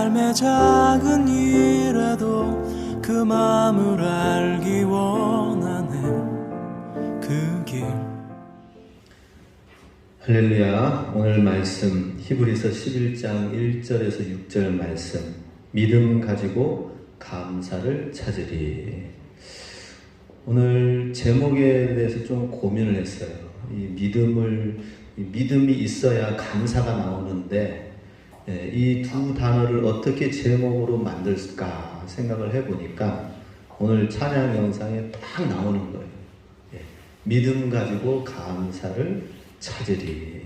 삶의 작은 일에도 그 마음을 알기 원하네. 그 길. 할렐루야. 오늘 말씀 히브리서 11장 1절에서 6절 말씀, 믿음 가지고 감사를 찾으리. 오늘 제목에 대해서 좀 고민을 했어요. 믿음이 있어야 감사가 나오는데 이 두 단어를 어떻게 제목으로 만들까 생각을 해보니까 오늘 찬양 영상에 딱 나오는 거예요. 믿음 가지고 감사를 찾으리.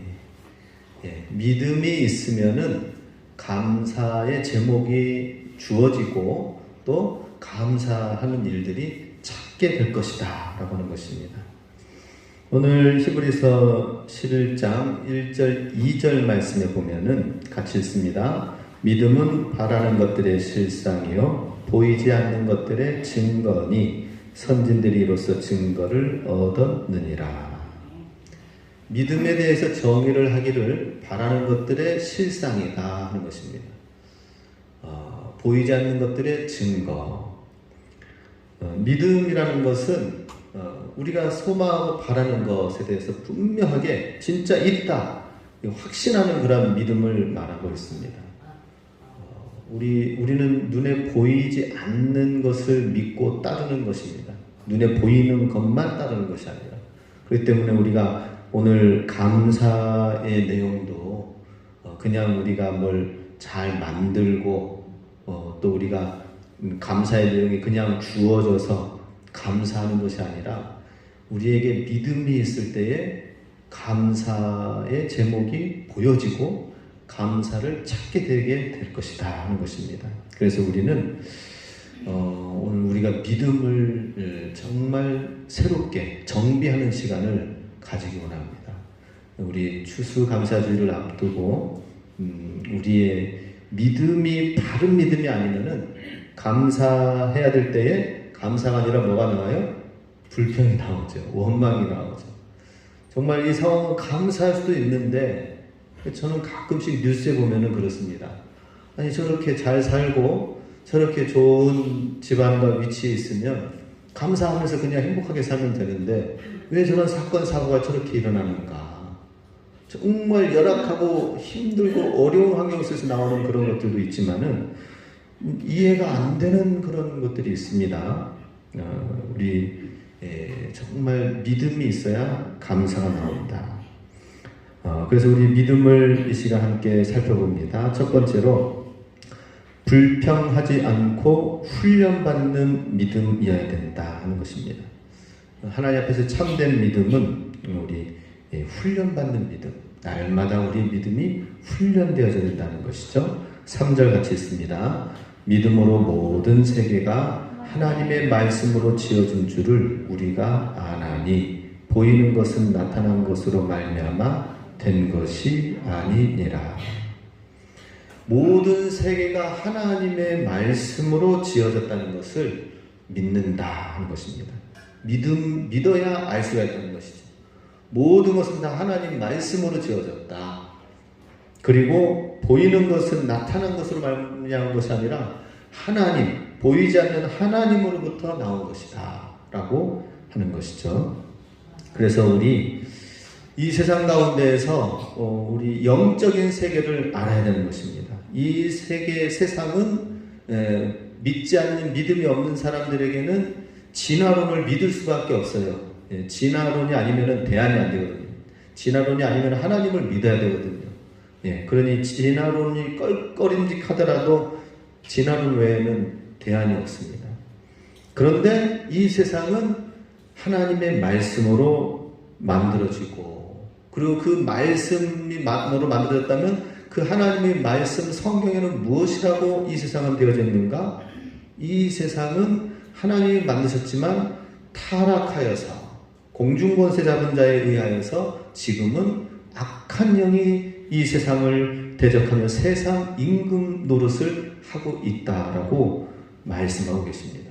믿음이 있으면은 감사의 제목이 주어지고 또 감사하는 일들이 찾게 될 것이다 라고 하는 것입니다. 오늘 히브리서 11장 1절 2절 말씀에 보면은 같이 읽습니다. 믿음은 바라는 것들의 실상이요 보이지 않는 것들의 증거니 선진들이 이로써 증거를 얻었느니라. 믿음에 대해서 정의를 하기를 바라는 것들의 실상이다 하는 것입니다. 보이지 않는 것들의 증거. 믿음이라는 것은 우리가 소망하고 바라는 것에 대해서 분명하게 진짜 있다 확신하는 그런 믿음을 말하고 있습니다. 우리는 눈에 보이지 않는 것을 믿고 따르는 것입니다. 눈에 보이는 것만 따르는 것이 아니라. 그렇기 때문에 우리가 오늘 감사의 내용도 그냥 우리가 뭘 잘 만들고 또 우리가 감사의 내용이 그냥 주어져서 감사하는 것이 아니라 우리에게 믿음이 있을 때에 감사의 제목이 보여지고 감사를 찾게 되게 될 것이다 하는 것입니다. 그래서 우리는 오늘 우리가 믿음을 정말 새롭게 정비하는 시간을 가지기 원합니다. 우리 추수감사주의를 앞두고 우리의 믿음이 바른 믿음이 아니면은 감사해야 될 때에 감사가 아니라 뭐가 나와요? 불평이 나오죠. 원망이 나오죠. 정말 이 상황은 감사할 수도 있는데 저는 가끔씩 뉴스에 보면은 그렇습니다. 아니 저렇게 잘 살고 저렇게 좋은 집안과 위치에 있으면 감사하면서 그냥 행복하게 살면 되는데 왜 저런 사건 사고가 저렇게 일어나는가? 정말 열악하고 힘들고 어려운 환경 속에서 나오는 그런 것들도 있지만은 이해가 안 되는 그런 것들이 있습니다. 우리 정말 믿음이 있어야 감사가 나온다. 그래서 우리 믿음을 이 시간 함께 살펴봅니다. 첫 번째로 불평하지 않고 훈련받는 믿음이어야 된다 하는 것입니다. 하나님 앞에서 참된 믿음은 우리 훈련받는 믿음, 날마다 우리 믿음이 훈련되어져야 된다는 것이죠. 3절 같이 있습니다. 믿음으로 모든 세계가 하나님의 말씀으로 지어준 줄을 우리가 아나니 보이는 것은 나타난 것으로 말미암아 된 것이 아니니라. 모든 세계가 하나님의 말씀으로 지어졌다는 것을 믿는다 하는 것입니다. 믿어야 알 수가 있다는 것이죠. 모든 것은 다 하나님 말씀으로 지어졌다. 그리고 보이는 것은 나타난 것으로 말미암은 것이 아니라 하나님, 보이지 않는 하나님으로부터 나온 것이다 라고 하는 것이죠. 그래서 우리 이 세상 가운데에서 우리 영적인 세계를 알아야 되는 것입니다. 이 세상은 믿지 않는 믿음이 없는 사람들에게는 진화론을 믿을 수밖에 없어요. 진화론이 아니면 대안이 안 되거든요. 진화론이 아니면 하나님을 믿어야 되거든요. 그러니 진화론이 꺼림직하더라도 진화론 외에는 대안이 없습니다. 그런데 이 세상은 하나님의 말씀으로 만들어지고 그리고 그 말씀으로 만들어졌다면 그 하나님의 말씀 성경에는 무엇이라고 이 세상은 되어져 있는가? 이 세상은 하나님이 만드셨지만 타락하여서 공중권세 잡은 자에 의하여서 지금은 악한 영이 이 세상을 대적하며 세상 임금 노릇을 하고 있다라고 말씀하고 계십니다.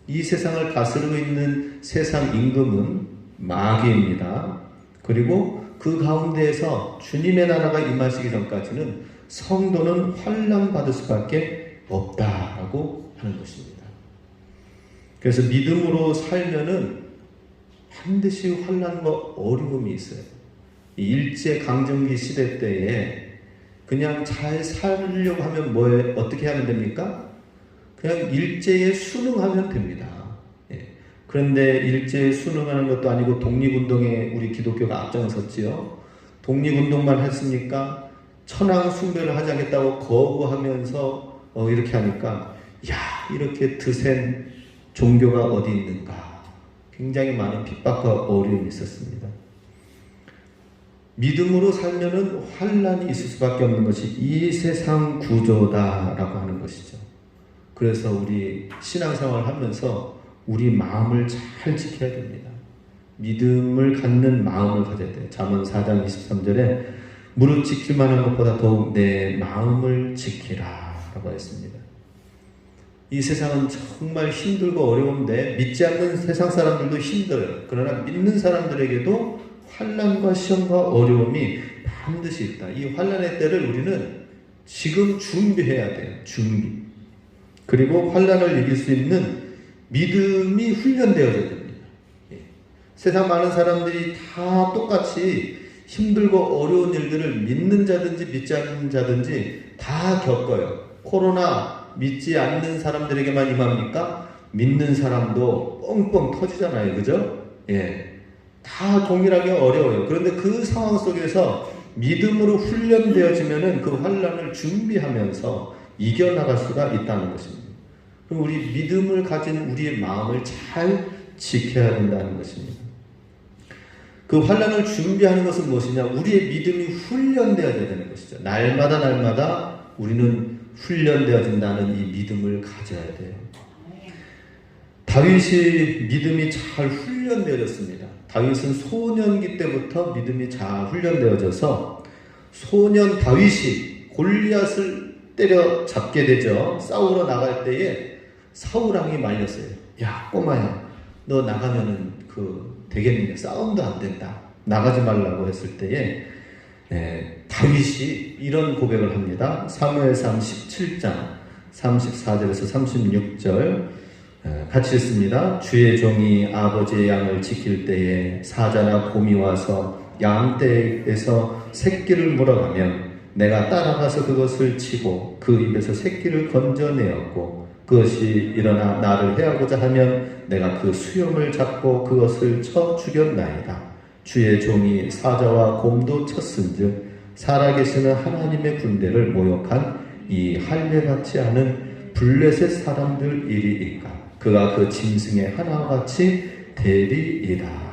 이 세상을 다스리고 있는 세상 임금은 마귀입니다. 그리고 그 가운데에서 주님의 나라가 임하시기 전까지는 성도는 환난 받을 수밖에 없다라고 하는 것입니다. 그래서 믿음으로 살면은 반드시 환난과 어려움이 있어요. 일제 강점기 시대 때에 그냥 잘 살려고 하면 어떻게 하면 됩니까? 그냥 일제에 순응하면 됩니다. 그런데 일제에 순응하는 것도 아니고 독립운동에 우리 기독교가 앞장섰지요. 독립운동만 했으니까 천황 숭배를 하자겠다고 거부하면서 이렇게 하니까 이렇게 드센 종교가 어디 있는가. 굉장히 많은 핍박과 어려움이 있었습니다. 믿음으로 살면은 환난이 있을 수밖에 없는 것이 이 세상 구조다라고 하는 것이죠. 그래서 우리 신앙생활을 하면서 우리 마음을 잘 지켜야 됩니다. 믿음을 갖는 마음을 가져야 돼요. 잠언 4장 23절에 무릇 지킬 만한 것보다 더욱 내 마음을 지키라 라고 했습니다. 이 세상은 정말 힘들고 어려운데 믿지 않는 세상 사람들도 힘들어요. 그러나 믿는 사람들에게도 환난과 시험과 어려움이 반드시 있다. 이 환난의 때를 우리는 지금 준비해야 돼요. 준비. 그리고 환난을 이길 수 있는 믿음이 훈련되어져야 됩니다. 세상 많은 사람들이 다 똑같이 힘들고 어려운 일들을 믿는 자든지 믿지 않는 자든지 다 겪어요. 코로나 믿지 않는 사람들에게만 임합니까? 믿는 사람도 뻥뻥 터지잖아요. 그죠? 다 동일하게 어려워요. 그런데 그 상황 속에서 믿음으로 훈련되어지면은 그 환난을 준비하면서 이겨나갈 수가 있다는 것입니다. 그럼 우리 믿음을 가진 우리의 마음을 잘 지켜야 된다는 것입니다. 그 환난을 준비하는 것은 무엇이냐? 우리의 믿음이 훈련되어야 되는 것이죠. 날마다 우리는 훈련되어진다는 이 믿음을 가져야 돼요. 다윗이 믿음이 잘 훈련되어졌습니다. 다윗은 소년기 때부터 믿음이 잘 훈련되어져서 소년 다윗이 골리앗을 때려잡게 되죠. 싸우러 나갈 때에 사울왕이 말렸어요. 야 꼬마야, 너 나가면은 되겠느냐? 싸움도 안 된다. 나가지 말라고 했을 때에 다윗이 이런 고백을 합니다. 사무엘상 17장 34절에서 36절 같이 읽습니다. 주의 종이 아버지의 양을 지킬 때에 사자나 곰이 와서 양떼에서 새끼를 물어가면 내가 따라가서 그것을 치고 그 입에서 새끼를 건져내었고 그것이 일어나 나를 해하고자 하면 내가 그 수염을 잡고 그것을 쳐 죽였나이다. 주의 종이 사자와 곰도 쳤은즉 살아계시는 하나님의 군대를 모욕한 이 할례받지 않은 블레셋 사람들 일이니까 그가 그 짐승의 하나와 같이 되리이다.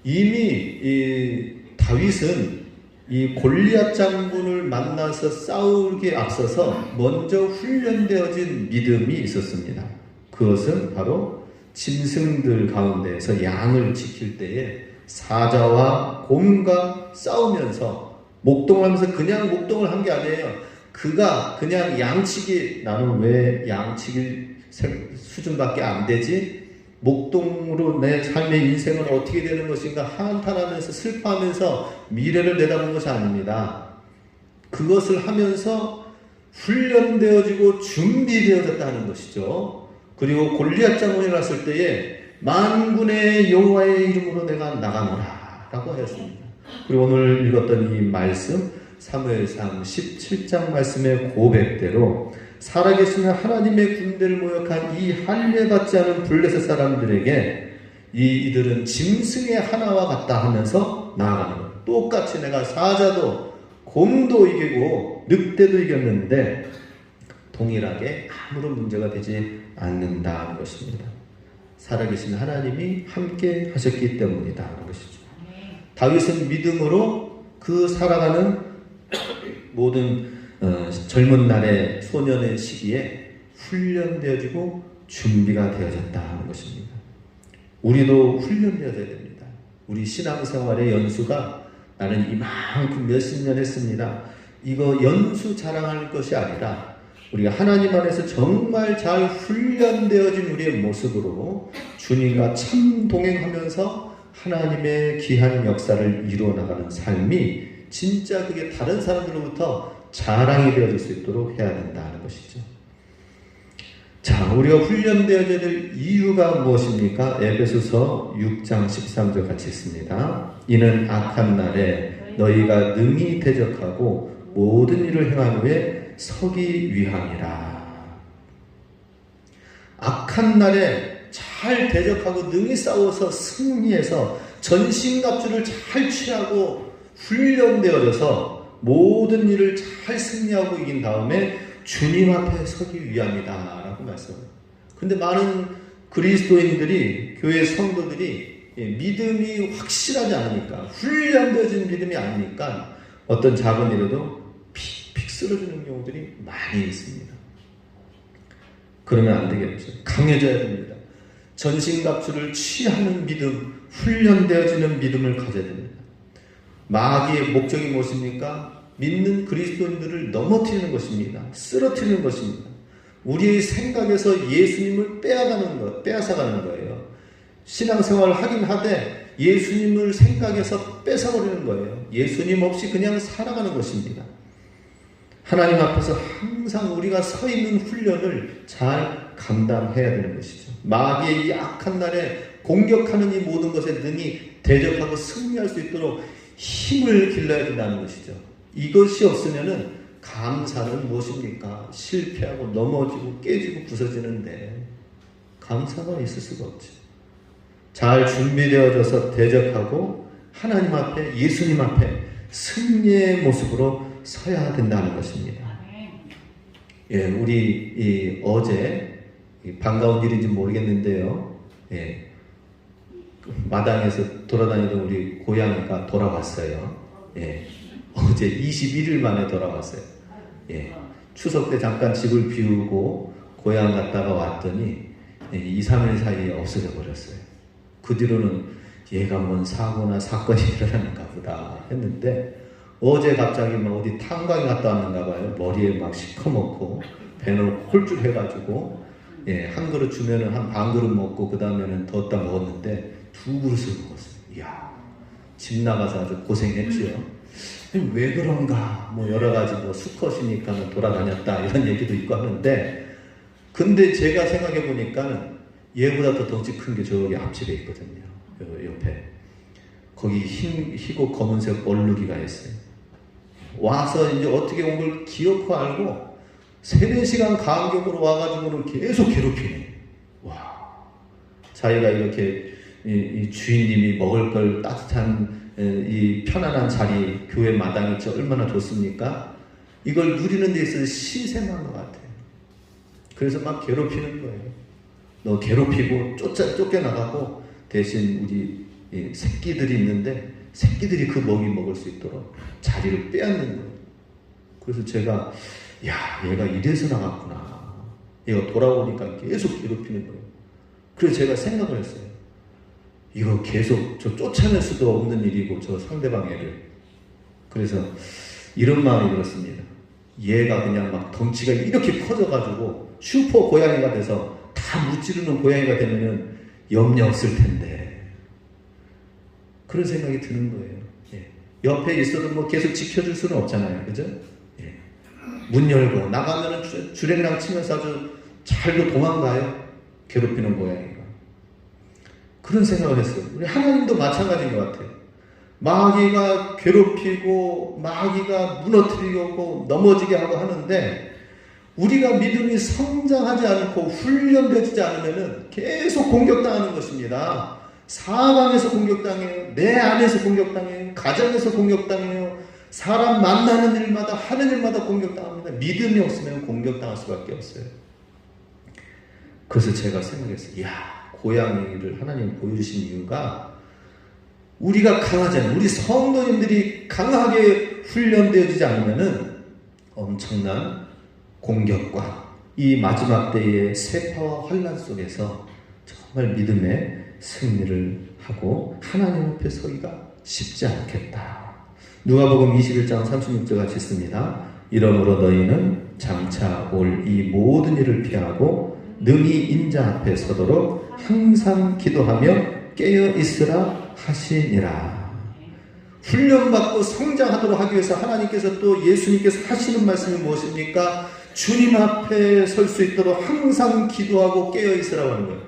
이미 이 다윗은 이 골리앗 장군을 만나서 싸우기에 앞서서 먼저 훈련되어진 믿음이 있었습니다. 그것은 바로 짐승들 가운데에서 양을 지킬 때에 사자와 곰과 싸우면서 목동하면서 그냥 목동을 한 게 아니에요. 그가 그냥 양치기, 나는 왜 양치기 수준밖에 안 되지? 목동으로 내 삶의 인생은 어떻게 되는 것인가 한탄하면서 슬퍼하면서 미래를 내다본 것이 아닙니다. 그것을 하면서 훈련되어지고 준비되어졌다는 것이죠. 그리고 골리앗 장군이 났을 때에 만군의 여호와의 이름으로 내가 나가노라 라고 하였습니다. 그리고 오늘 읽었던 이 말씀 사무엘상 17장 말씀의 고백대로 살아계시는 하나님의 군대를 모욕한 이 할례받지 않은 블레셋 사람들에게 이들은 짐승의 하나와 같다 하면서 나아가는 거예요. 똑같이 내가 사자도 곰도 이기고 늑대도 이겼는데 동일하게 아무런 문제가 되지 않는다는 것입니다. 살아계신 하나님이 함께 하셨기 때문이다 하는 것이죠. 다윗은 믿음으로 그 살아가는 모든 젊은 날의 소년의 시기에 훈련되어지고 준비가 되어졌다 하는 것입니다. 우리도 훈련되어져야 됩니다. 우리 신앙생활의 연수가 나는 이만큼 몇십 년 했습니다. 이거 연수 자랑할 것이 아니라 우리가 하나님 안에서 정말 잘 훈련되어진 우리의 모습으로 주님과 참 동행하면서 하나님의 귀한 역사를 이루어 나가는 삶이 진짜 그게 다른 사람들로부터 자랑이 되어질 수 있도록 해야 된다는 것이죠. 자, 우리가 훈련되어야 될 이유가 무엇입니까? 에베소서 6장 13절 같이 있습니다. 이는 악한 날에 너희가 능히 대적하고 모든 일을 행한 후에 서기 위함이라. 악한 날에 잘 대적하고 능히 싸워서 승리해서 전신갑주를 잘 취하고 훈련되어져서 모든 일을 잘 승리하고 이긴 다음에 주님 앞에 서기 위함이다 라고 말씀합니다. 그런데 많은 그리스도인들이, 교회 성도들이 믿음이 확실하지 않으니까, 훈련되어진 믿음이 아니니까 어떤 작은 일에도 픽픽 쓰러지는 경우들이 많이 있습니다. 그러면 안 되겠죠. 강해져야 됩니다. 전신갑주를 취하는 믿음, 훈련되어지는 믿음을 가져야 됩니다. 마귀의 목적이 무엇입니까? 믿는 그리스도인들을 넘어뜨리는 것입니다. 쓰러뜨리는 것입니다. 우리의 생각에서 예수님을 빼앗아가는 거예요. 신앙생활을 하긴 하되 예수님을 생각에서 뺏어버리는 거예요. 예수님 없이 그냥 살아가는 것입니다. 하나님 앞에서 항상 우리가 서 있는 훈련을 잘 감당해야 되는 것이죠. 마귀의 이 악한 날에 공격하는 이 모든 것에 능히 대적하고 승리할 수 있도록 힘을 길러야 된다는 것이죠. 이것이 없으면은 감사는 무엇입니까? 실패하고 넘어지고 깨지고 부서지는데 감사가 있을 수가 없죠. 잘 준비되어져서 대적하고 하나님 앞에, 예수님 앞에 승리의 모습으로 서야 된다는 것입니다. 예, 우리 어제 반가운 일인지 모르겠는데요. 예, 마당에서 돌아다니던 우리 고양이가 돌아왔어요. 예, 어제 21일 만에 돌아왔어요. 예, 추석 때 잠깐 집을 비우고 고향 갔다가 왔더니 2, 3일 사이에 없어져 버렸어요. 그 뒤로는 얘가 뭔 사고나 사건이 일어나는가 보다 했는데 어제 갑자기 막 어디 탄광에 갔다 왔는가 봐요. 머리에 막 시커멓고 배는 홀쭉 해가지고 예, 한 그릇 주면은 한 반 그릇 먹고 그 다음에는 더 따 먹었는데 2그릇을 먹었어요. 이야, 집 나가서 아주 고생했지요. 왜 그런가? 뭐 여러 가지 뭐 수컷이니까 돌아다녔다 이런 얘기도 있고 하는데, 근데 제가 생각해 보니까 얘보다 더 덩치 큰 게 저기 앞집에 있거든요. 옆에. 거기 희고 검은색 얼룩이가 있어요. 와서 이제 어떻게 온 걸 기어코 알고 3-4시간 간격으로 와가지고는 계속 괴롭히네. 와. 자기가 이렇게 이 주인님이 먹을 걸 따뜻한 이 편안한 자리, 교회 마당이 얼마나 좋습니까? 이걸 누리는 데 있어서 시샘한 것 같아요. 그래서 막 괴롭히는 거예요. 너 괴롭히고 쫓겨나가고 대신 우리 새끼들이 있는데 새끼들이 그 먹이 먹을 수 있도록 자리를 빼앗는 거예요. 그래서 제가 야, 얘가 이래서 나갔구나. 얘가 돌아오니까 계속 괴롭히는 거예요. 그래서 제가 생각을 했어요. 이거 계속 쫓아낼 수도 없는 일이고 저 상대방 애를. 그래서 이런 마음이 들었습니다. 얘가 그냥 막 덩치가 이렇게 커져가지고 슈퍼 고양이가 돼서 다 무찌르는 고양이가 되면은 염려 없을 텐데. 그런 생각이 드는 거예요. 예. 옆에 있어도 뭐 계속 지켜줄 수는 없잖아요. 그죠? 예. 문 열고 나가면은 주랭랑 치면서 아주 잘도 도망가요. 괴롭히는 고양이가. 그런 생각을 했어요. 우리 하나님도 마찬가지인 것 같아요. 마귀가 괴롭히고 마귀가 무너뜨리고 넘어지게 하고 하는데 우리가 믿음이 성장하지 않고 훈련되지 않으면 계속 공격당하는 것입니다. 사방에서 공격당해요. 내 안에서 공격당해요. 가정에서 공격당해요. 사람 만나는 일마다 하는 일마다 공격당합니다. 믿음이 없으면 공격당할 수밖에 없어요. 그래서 제가 생각했어요. 이야, 고양이를 하나님 보여주신 이유가 우리가 강하지 않은, 우리 성도님들이 강하게 훈련되어지지 않으면 엄청난 공격과 이 마지막 때의 세파와 환난 속에서 정말 믿음의 승리를 하고 하나님 앞에 서기가 쉽지 않겠다. 누가복음 21장 36절 같이 있습니다. 이러므로 너희는 장차 올 이 모든 일을 피하고 능히 인자 앞에 서도록 항상 기도하며 깨어 있으라 하시니라. 훈련받고 성장하도록 하기 위해서 하나님께서 또 예수님께서 하시는 말씀이 무엇입니까? 주님 앞에 설 수 있도록 항상 기도하고 깨어 있으라고 하는 거예요.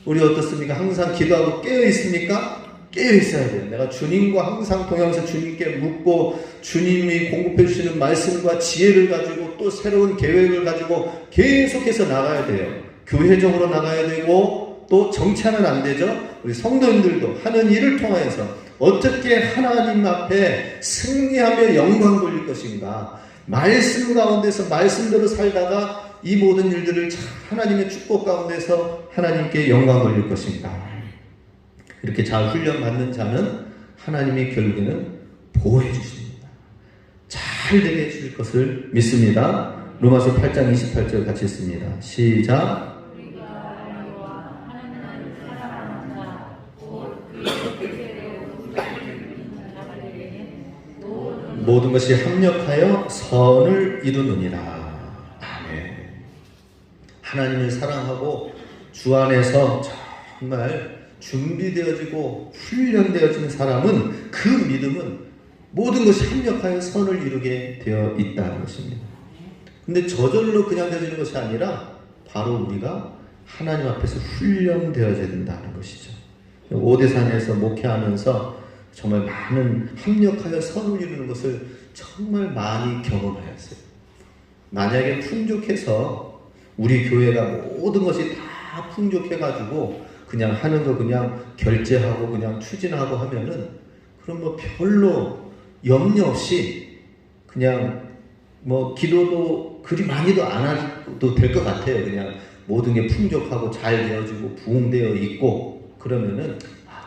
우리 어떻습니까? 항상 기도하고 깨어 있습니까? 깨어 있어야 돼요. 내가 주님과 항상 동행해서 주님께 묻고 주님이 공급해 주시는 말씀과 지혜를 가지고 또 새로운 계획을 가지고 계속해서 나가야 돼요. 교회적으로 나가야 되고 또 정치하면 안 되죠. 우리 성도님들도 하는 일을 통하여서 어떻게 하나님 앞에 승리하며 영광 돌릴 것인가, 말씀 가운데서 말씀대로 살다가 이 모든 일들을 하나님의 축복 가운데서 하나님께 영광 돌릴 것인가. 이렇게 잘 훈련받는 자는 하나님이 결국에는 보호해 주십니다. 잘 되게 해주실 것을 믿습니다. 로마서 8장 28절 같이 읽습니다. 시작. 모든 것이 합력하여 선을 이루느니라. 아멘. 하나님을 사랑하고 주 안에서 정말 준비되어지고 훈련되어진 사람은, 그 믿음은 모든 것이 합력하여 선을 이루게 되어 있다는 것입니다. 근데 저절로 그냥 되어지는 것이 아니라 바로 우리가 하나님 앞에서 훈련되어져야 된다는 것이죠. 오대산에서 목회하면서 정말 많은 합력하여 선을 이루는 것을 정말 많이 경험하였어요. 만약에 풍족해서 우리 교회가 모든 것이 다 풍족해가지고 그냥 하는 거 그냥 결제하고 그냥 추진하고 하면은 그럼 뭐 별로 염려 없이 그냥 뭐 기도도 그리 많이도 안 해도 될 것 같아요. 그냥 모든 게 풍족하고 잘 되어지고 부흥되어 있고 그러면은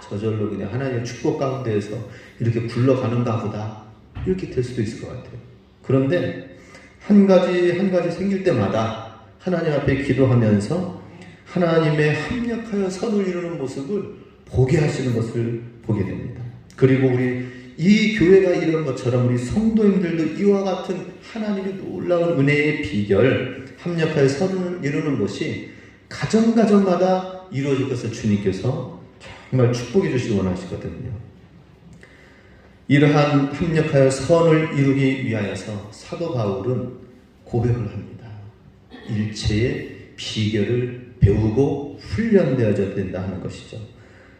저절로 그냥 하나님의 축복 가운데에서 이렇게 굴러가는가 보다 이렇게 될 수도 있을 것 같아요. 그런데 한 가지 생길 때마다 하나님 앞에 기도하면서 하나님의 합력하여 선을 이루는 모습을 보게 하시는 것을 보게 됩니다. 그리고 우리 이 교회가 이런 것처럼 우리 성도님들도 이와 같은 하나님의 놀라운 은혜의 비결, 합력하여 선을 이루는 것이 가정마다 이루어질 것을 주님께서 정말 축복해 주시기 원하시거든요. 이러한 합력하여 선을 이루기 위하여서 사도 바울은 고백을 합니다. 일체의 비결을 배우고 훈련되어져야 된다 하는 것이죠.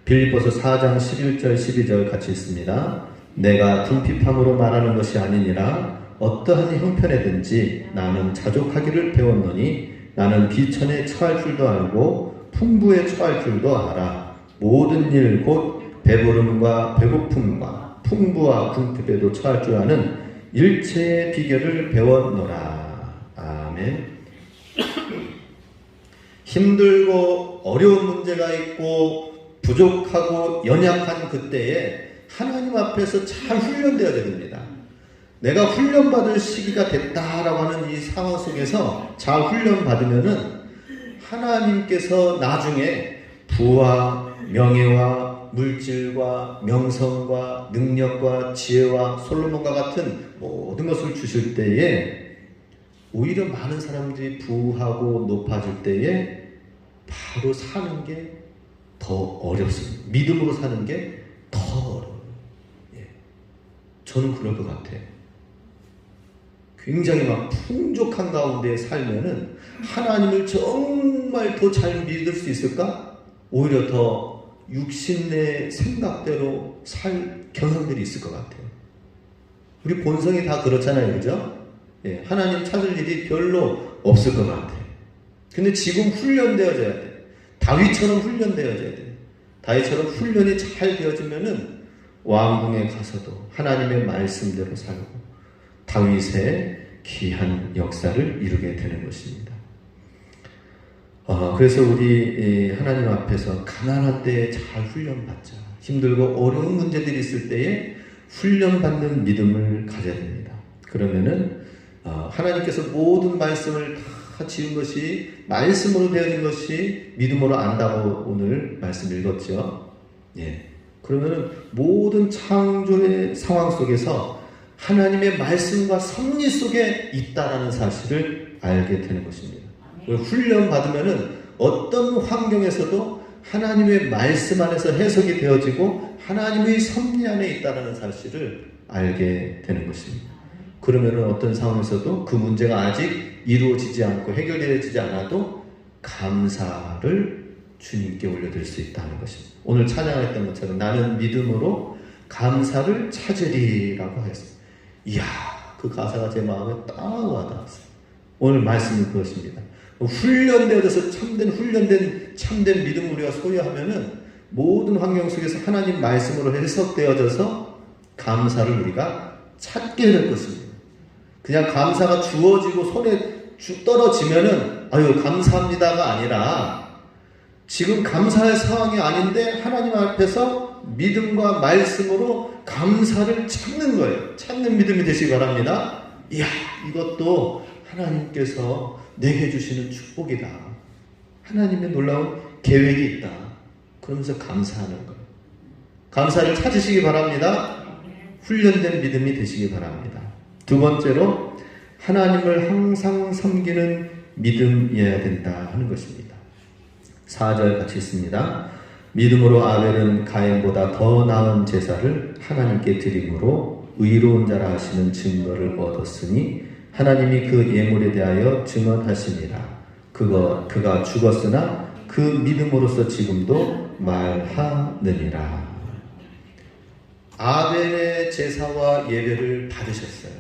빌립보서 4장 11절 12절 같이 읽습니다. 내가 궁핍함으로 말하는 것이 아니니라 어떠한 형편에든지 나는 자족하기를 배웠노니 나는 비천에 처할 줄도 알고 풍부에 처할 줄도 알아. 모든 일 곧 배부름과 배고픔과 풍부와 궁핍에도 처할 줄 아는 일체의 비결을 배웠노라. 아멘. 힘들고 어려운 문제가 있고 부족하고 연약한 그때에 하나님 앞에서 잘 훈련되어야 됩니다. 내가 훈련받을 시기가 됐다라고 하는 이 상황 속에서 잘 훈련받으면은 하나님께서 나중에 부와 명예와 물질과 명성과 능력과 지혜와 솔로몬과 같은 모든 것을 주실 때에 오히려 많은 사람들이 부하고 높아질 때에 바로 사는 게 더 어렵습니다. 믿음으로 사는 게 더 어려워요. 예. 저는 그럴 것 같아요. 굉장히 막 풍족한 가운데 살면은 하나님을 정말 더 잘 믿을 수 있을까? 오히려 더 육신의 생각대로 살 경향들이 있을 것 같아요. 우리 본성이 다 그렇잖아요. 그죠? 예, 하나님 찾을 일이 별로 없을 것 같아요. 근데 지금 훈련되어져야 돼. 다윗처럼 훈련되어져야 돼. 다윗처럼 훈련이 잘 되어지면은 왕궁에 가서도 하나님의 말씀대로 살고 다윗의 귀한 역사를 이루게 되는 것입니다. 그래서 우리 하나님 앞에서 가난한 때에 잘 훈련받자. 힘들고 어려운 문제들이 있을 때에 훈련받는 믿음을 가져야 됩니다. 그러면은 하나님께서 모든 말씀을 다 지은 것이 말씀으로 되어진 것이 믿음으로 안다고 오늘 말씀 읽었죠. 예. 그러면은 모든 창조의 상황 속에서 하나님의 말씀과 섭리 속에 있다라는 사실을 알게 되는 것입니다. 훈련 받으면은 어떤 환경에서도 하나님의 말씀 안에서 해석이 되어지고 하나님의 섭리 안에 있다는 사실을 알게 되는 것입니다. 그러면 어떤 상황에서도 그 문제가 아직 이루어지지 않고 해결되어지지 않아도 감사를 주님께 올려드릴 수 있다는 것입니다. 오늘 찬양했던 것처럼 나는 믿음으로 감사를 찾으리라고 하였습니다. 이야, 그 가사가 제 마음에 딱 와닿았어요. 오늘 말씀은 그것입니다. 훈련되어져서 참된 믿음을 우리가 소유하면은 모든 환경 속에서 하나님 말씀으로 해석되어져서 감사를 우리가 찾게 될 것입니다. 그냥 감사가 주어지고 손에 떨어지면은 아유 감사합니다가 아니라 지금 감사할 상황이 아닌데 하나님 앞에서 믿음과 말씀으로 감사를 찾는 거예요. 찾는 믿음이 되시기 바랍니다. 이야, 이것도 하나님께서 내게 주시는 축복이다. 하나님의 놀라운 계획이 있다. 그러면서 감사하는 거예요. 감사를 찾으시기 바랍니다. 훈련된 믿음이 되시기 바랍니다. 두 번째로 하나님을 항상 섬기는 믿음이어야 된다 하는 것입니다. 4절 같이 있습니다. 믿음으로 아벨은 가인보다 더 나은 제사를 하나님께 드림으로 의로운 자라 하시는 증거를 얻었으니 하나님이 그 예물에 대하여 증언하시니라. 그가 죽었으나 그 믿음으로서 지금도 말하느니라. 아벨의 제사와 예배를 받으셨어요.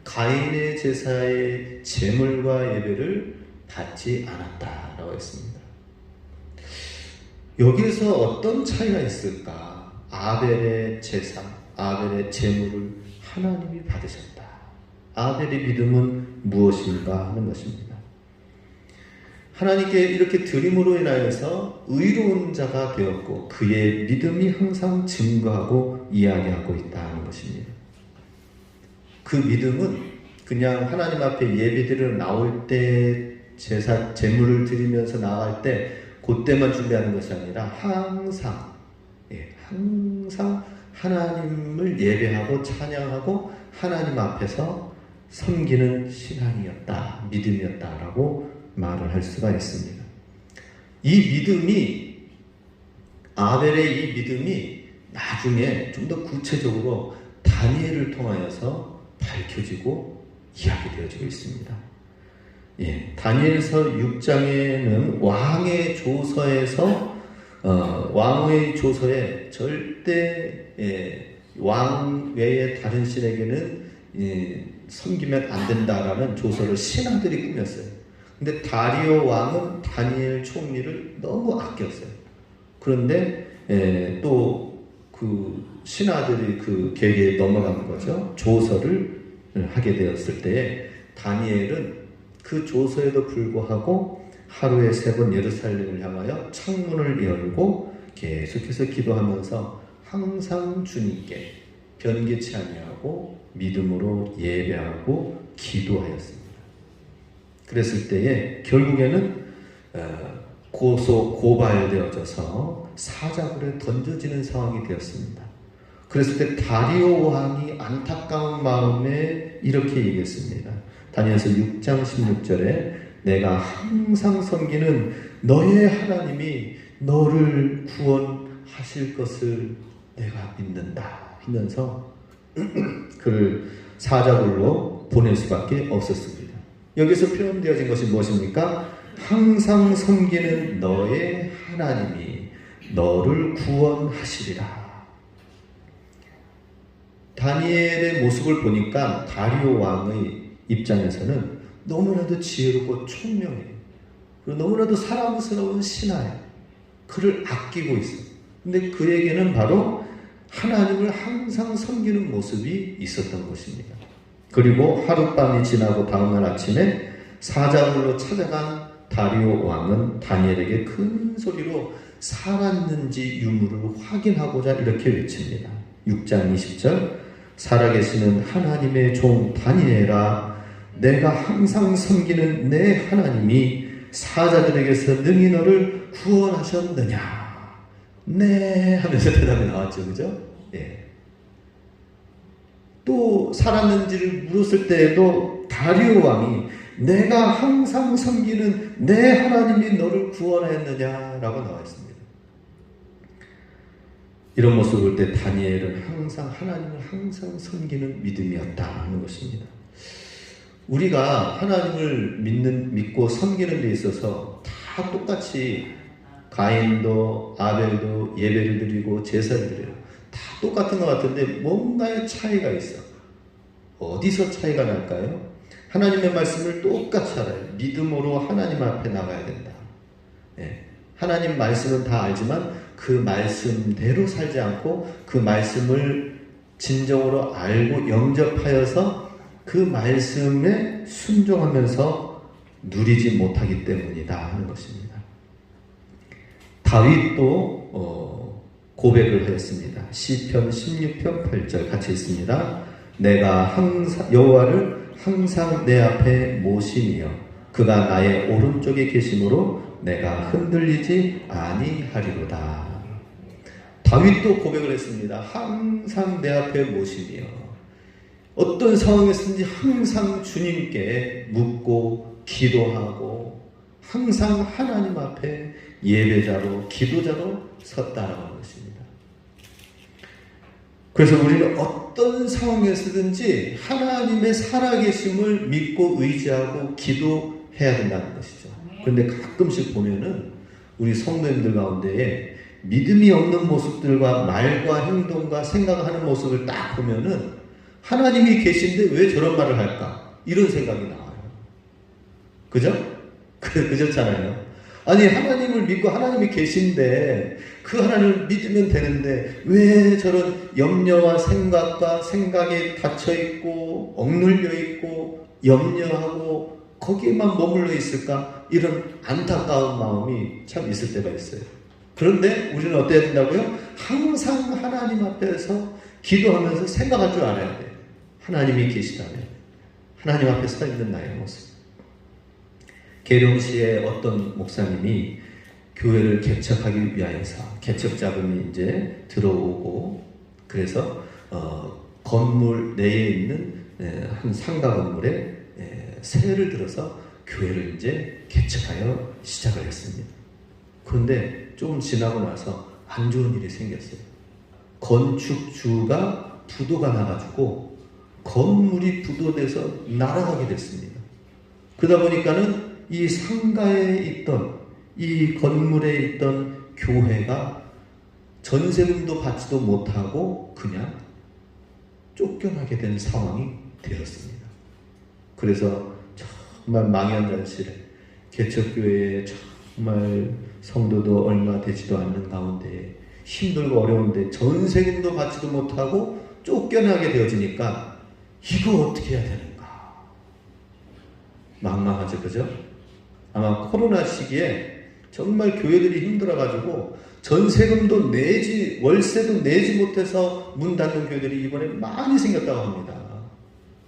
가인의 제사의 제물과 예배를 받지 않았다라고 했습니다. 여기에서 어떤 차이가 있을까? 아벨의 제사, 아벨의 제물을 하나님이 받으셨다. 아벨의 믿음은 무엇인가 하는 것입니다. 하나님께 이렇게 드림으로 인하여서 의로운 자가 되었고 그의 믿음이 항상 증거하고 이야기하고 있다는 것입니다. 그 믿음은 그냥 하나님 앞에 예배드리러 나올 때 제사, 제물을 드리면서 나갈 때 그때만 준비하는 것이 아니라 항상 하나님을 예배하고 찬양하고 하나님 앞에서 섬기는 신앙이었다, 믿음이었다라고 말을 할 수가 있습니다. 이 믿음이, 아벨의 이 믿음이 나중에 좀 더 구체적으로 다니엘을 통하여서 밝혀지고 이야기되어지고 있습니다. 다니엘서 6장에는 왕의 조서에 절대 왕 외에 다른 신에게는 섬기면 안 된다라는 조서를 신하들이 꾸몄어요. 근데 다리오 왕은 다니엘 총리를 너무 아꼈어요. 그런데 또 그 신하들이 그 계계에 넘어간 거죠. 조서를 하게 되었을 때에 다니엘은 그 조서에도 불구하고 하루에 3번 예루살렘을 향하여 창문을 열고 계속해서 기도하면서 항상 주님께 변개치 아니하고 믿음으로 예배하고 기도하였습니다. 그랬을 때에 결국에는 고발되어져서 사자굴에 던져지는 상황이 되었습니다. 그랬을 때 다리오 왕이 안타까운 마음에 이렇게 얘기했습니다. 다니엘서 6장 16절에 내가 항상 섬기는 너의 하나님이 너를 구원하실 것을 내가 믿는다 하면서 그를 사자굴로 보낼 수밖에 없었습니다. 여기서 표현되어진 것이 무엇입니까? 항상 섬기는 너의 하나님이 너를 구원하시리라. 다니엘의 모습을 보니까 다리오 왕의 입장에서는 너무나도 지혜롭고 총명해요. 그리고 너무나도 사랑스러운 신하예요. 그를 아끼고 있어요. 근데 그에게는 바로 하나님을 항상 섬기는 모습이 있었던 것입니다. 그리고 하룻밤이 지나고 다음날 아침에 사자굴로 찾아간 다리오 왕은 다니엘에게 큰 소리로 살았는지 유무를 확인하고자 이렇게 외칩니다. 6장 20절 살아계시는 하나님의 종 다니엘아 내가 항상 섬기는 내 하나님이 사자들에게서 능히 너를 구원하셨느냐? 네 하면서 대답이 나왔죠. 그죠? 또 살았는지를 물었을 때에도 다리오 왕이 내가 항상 섬기는 내 하나님이 너를 구원하였느냐라고 나와 있습니다. 이런 모습을 볼 때 다니엘은 항상 하나님을 항상 섬기는 믿음이었다는 것입니다. 우리가 하나님을 믿고 섬기는 데 있어서 다 똑같이 가인도 아벨도 예배를 드리고 제사를 드려요. 다 똑같은 것 같은데 뭔가의 차이가 있어. 어디서 차이가 날까요? 하나님의 말씀을 똑같이 알아요. 믿음으로 하나님 앞에 나가야 된다. 하나님 말씀은 다 알지만 그 말씀대로 살지 않고 그 말씀을 진정으로 알고 영접하여서 그 말씀에 순종하면서 누리지 못하기 때문이다 하는 것입니다. 다윗도 고백을 하였습니다. 시편 16편 8절 같이 읽습니다. 내가 항상 여호와를 항상 내 앞에 모시며 그가 나의 오른쪽에 계심으로 내가 흔들리지 아니하리로다. 다윗도 고백을 했습니다. 항상 내 앞에 모시며 어떤 상황에서든지 항상 주님께 묻고 기도하고 항상 하나님 앞에 예배자로 기도자로 섰다라고 하는 것입니다. 그래서 우리는 어떤 상황에서든지 하나님의 살아계심을 믿고 의지하고 기도해야 된다는 것이죠. 그런데 가끔씩 보면은 우리 성도님들 가운데에 믿음이 없는 모습들과 말과 행동과 생각하는 모습을 딱 보면은 하나님이 계신데 왜 저런 말을 할까? 이런 생각이 나와요. 그죠? 그렇잖아요. 아니 하나님을 믿고 하나님이 계신데 그 하나님을 믿으면 되는데 왜 저런 염려와 생각과 생각에 닫혀있고 억눌려 있고 염려하고 거기에만 머물러 있을까? 이런 안타까운 마음이 참 있을 때가 있어요. 그런데 우리는 어때야 된다고요? 항상 하나님 앞에서 기도하면서 생각할 줄 알아야 돼요. 하나님이 계시다면 하나님 앞에 서 있는 나의 모습. 계룡시의 어떤 목사님이 교회를 개척하기 위하여서 개척 자금이 이제 들어오고 그래서 건물 내에 있는 한 상가 건물에 세를 들어서 교회를 이제 개척하여 시작을 했습니다. 그런데 조금 지나고 나서 안 좋은 일이 생겼어요. 건축주가 부도가 나가지고 건물이 부도돼서 날아가게 됐습니다. 그러다 보니까는 이 상가에 있던 이 건물에 있던 교회가 전세금도 받지도 못하고 그냥 쫓겨나게 된 상황이 되었습니다. 그래서 정말 망연자실해 개척교회에 정말 성도도 얼마 되지도 않는 가운데 힘들고 어려운데 전세금도 받지도 못하고 쫓겨나게 되어지니까 이거 어떻게 해야 되는가? 망망하죠, 그죠? 아마 코로나 시기에 정말 교회들이 힘들어가지고 전세금도 내지 월세도 내지 못해서 문 닫는 교회들이 이번에 많이 생겼다고 합니다.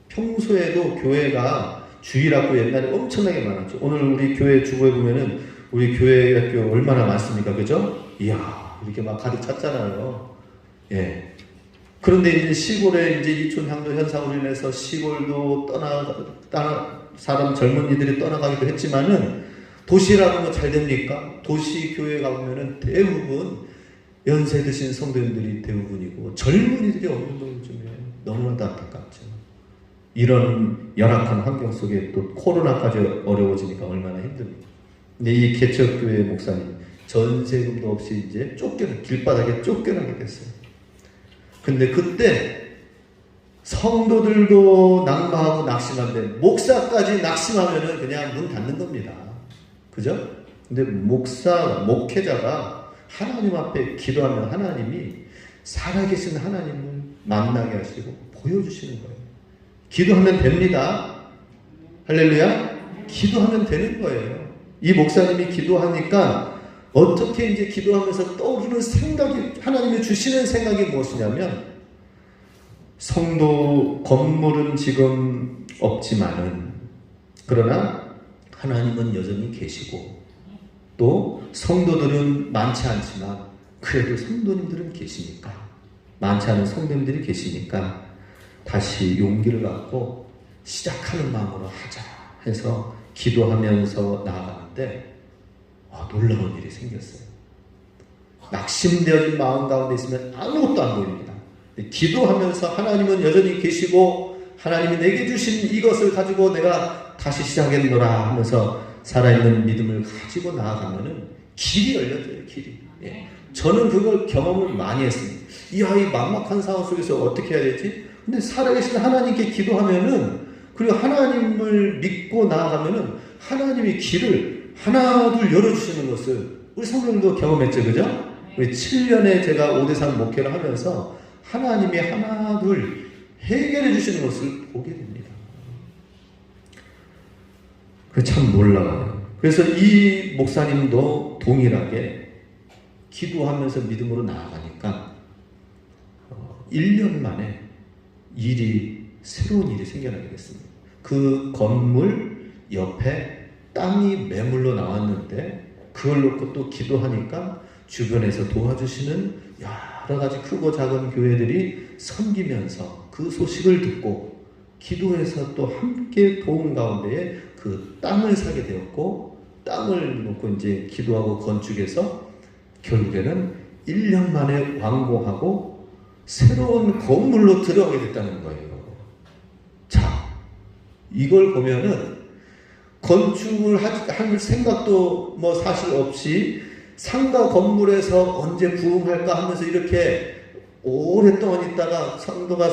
평소에도 교회가 주일학교 옛날에 엄청나게 많았죠. 오늘 우리 교회 주보에 보면은 우리 교회 학교 얼마나 많습니까, 그죠? 이야, 이렇게 막 가득 찼잖아요. 예. 그런데 이제 시골에 이제 이촌향도 현상으로 인해서 시골도 사람 젊은이들이 떠나가기도 했지만은 도시라는 거 잘 됩니까? 도시 교회 가보면은 대부분 연세 드신 성도님들이 대부분이고 젊은이들이 없는 거 요즘에 너무나도 안타깝죠. 이런 열악한 환경 속에 또 코로나까지 어려워지니까 얼마나 힘듭니까? 근데 이 개척교회 목사님 전세금도 없이 이제 길바닥에 쫓겨나게 됐어요. 근데 그때 성도들도 낙마하고 낙심한데 목사까지 낙심하면은 그냥 문 닫는 겁니다. 그죠? 근데 목회자가 하나님 앞에 기도하면 하나님이 살아계신 하나님을 만나게 하시고 보여주시는 거예요. 기도하면 됩니다. 할렐루야. 기도하면 되는 거예요. 이 목사님이 기도하니까 어떻게 이제 기도하면서 떠오르는 생각이 하나님이 주시는 생각이 무엇이냐면 성도 건물은 지금 없지만은 그러나 하나님은 여전히 계시고 또 성도들은 많지 않지만 그래도 성도님들은 계시니까 많지 않은 성도님들이 계시니까 다시 용기를 갖고 시작하는 마음으로 하자 해서 기도하면서 나아가는데 놀라운 일이 생겼어요. 낙심되어진 마음 가운데 있으면 아무것도 안 보입니다. 기도하면서 하나님은 여전히 계시고 하나님이 내게 주신 이것을 가지고 내가 다시 시작했노라 하면서 살아있는 믿음을 가지고 나아가면은 길이 열려져요. 길이. 예. 저는 그걸 경험을 많이 했습니다. 이 막막한 상황 속에서 어떻게 해야 되지? 근데 살아계신 하나님께 기도하면은, 그리고 하나님을 믿고 나아가면은 하나님이 길을 하나 둘 열어주시는 것을 우리 성령도 경험했죠. 그죠? 우리 7년에 제가 5대3 목회를 하면서 하나님이 하나 둘 해결해 주시는 것을 보게 됩니다. 그게 참 놀라워요. 그래서 이 목사님도 동일하게 기도하면서 믿음으로 나아가니까 1년 만에 새로운 일이 생겨나게 됐습니다. 그 건물 옆에 땅이 매물로 나왔는데 그걸 놓고 또 기도하니까 주변에서 도와주시는 여러 가지 크고 작은 교회들이 섬기면서 그 소식을 듣고 기도해서 또 함께 도움 가운데에 그 땅을 사게 되었고, 땅을 놓고 이제 기도하고 건축해서 결국에는 1년 만에 완공하고 새로운 건물로 들어가게 됐다는 거예요. 자, 이걸 보면은 건축을 할 생각도 뭐 사실 없이 상가 건물에서 언제 부흥할까 하면서 이렇게 오랫동안 있다가 성도가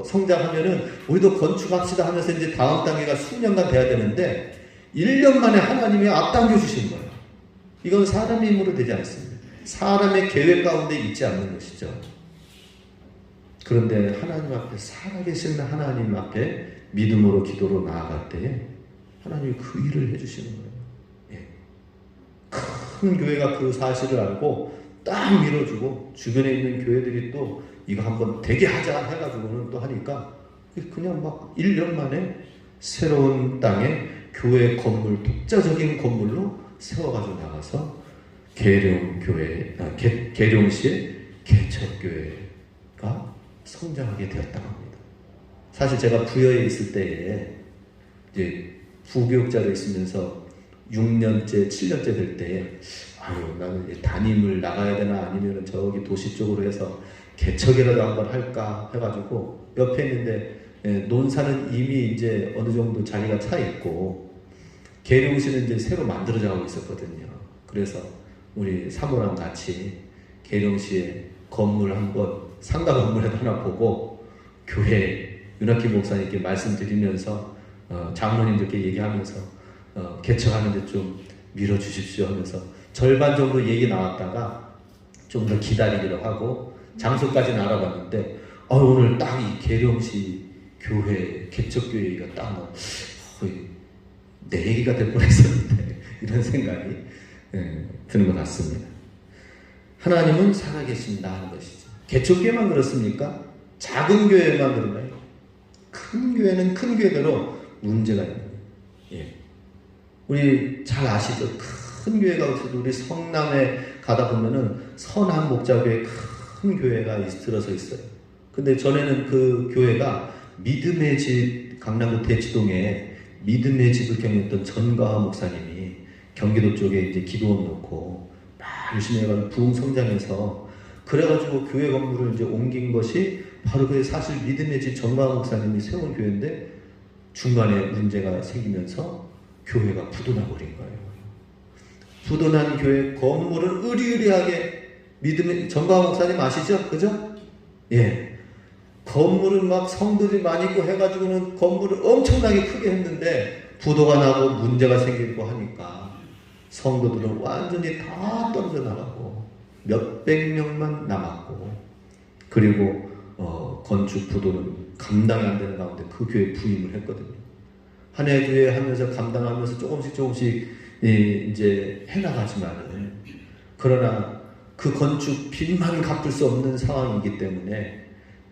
성장하면은 우리도 건축합시다 하면서 이제 다음 단계가 수년간 돼야 되는데 1년 만에 하나님이 앞당겨 주신 거예요. 이건 사람의 힘으로 되지 않습니다. 사람의 계획 가운데 있지 않는 것이죠. 그런데 하나님 앞에, 살아계신 하나님 앞에 믿음으로 기도로 나아갈 때에 하나님이 그 일을 해주시는 거예요. 예. 큰 교회가 그 사실을 알고 딱 밀어주고 주변에 있는 교회들이 또 이거 한번 되게 하자 해가지고는 또 하니까 그냥 막 1년 만에 새로운 땅에 교회 건물, 독자적인 건물로 세워가지고 나가서 계룡시의 개척교회가 성장하게 되었다고 합니다. 사실 제가 부여에 있을 때에 이제 부교육자로 있으면서 6년째, 7년째 될 때에 나는 담임을 나가야 되나 아니면 저기 도시 쪽으로 해서 개척이라도 한번 할까 해가지고 옆에 있는데 논사는 이미 이제 어느 정도 자리가 차 있고 계룡시는 이제 새로 만들어져 가고 있었거든요. 그래서 우리 사모랑 같이 계룡시에 건물 한번 상가 건물에도 하나 보고 교회 윤학기 목사님께 말씀드리면서 장로님들께 얘기하면서 개척하는데 좀 밀어주십시오 하면서 절반 정도 얘기 나왔다가 좀 더 기다리기로 하고 장소까지는 알아봤는데 오늘 딱 이 계룡시 교회 개척교회가 딱 내 얘기가 될 뻔했었는데 이런 생각이 드는 것 같습니다. 하나님은 살아계신다 하는 것이죠. 개척교회만 그렇습니까? 작은 교회만 그런가요? 큰 교회는 큰 교회대로 문제가 있는 거예요. 예. 우리 잘 아시죠? 큰 교회가 없어도 우리 성남에 가다 보면은 선한 목자교회 큰 교회가 들어서 있어요. 근데 전에는 그 교회가 믿음의 집, 강남구 대치동에 믿음의 집을 경영했던 전가화 목사님이 경기도 쪽에 이제 기도원 놓고 열심히 해가지고 부흥 성장해서 그래가지고 교회 건물을 이제 옮긴 것이 바로 그 사실 믿음의 집 전가화 목사님이 세운 교회인데 중간에 문제가 생기면서 교회가 부도나 버린 거예요. 부도난 교회 건물을 의리의리하게 믿음의 전가화 목사님 아시죠? 그죠? 예. 건물을 막 성도들이 많이 있고 해가지고는 건물을 엄청나게 크게 했는데 부도가 나고 문제가 생기고 하니까 성도들은 완전히 다 떨어져 나가고 몇백 명만 남았고 그리고 건축 부도는 감당이 안 되는 가운데 그 교회에 부임을 했거든요. 한 해 두 해 하면서 감당하면서 조금씩 이제 해나가지만은 그러나 그 건축 빚만 갚을 수 없는 상황이기 때문에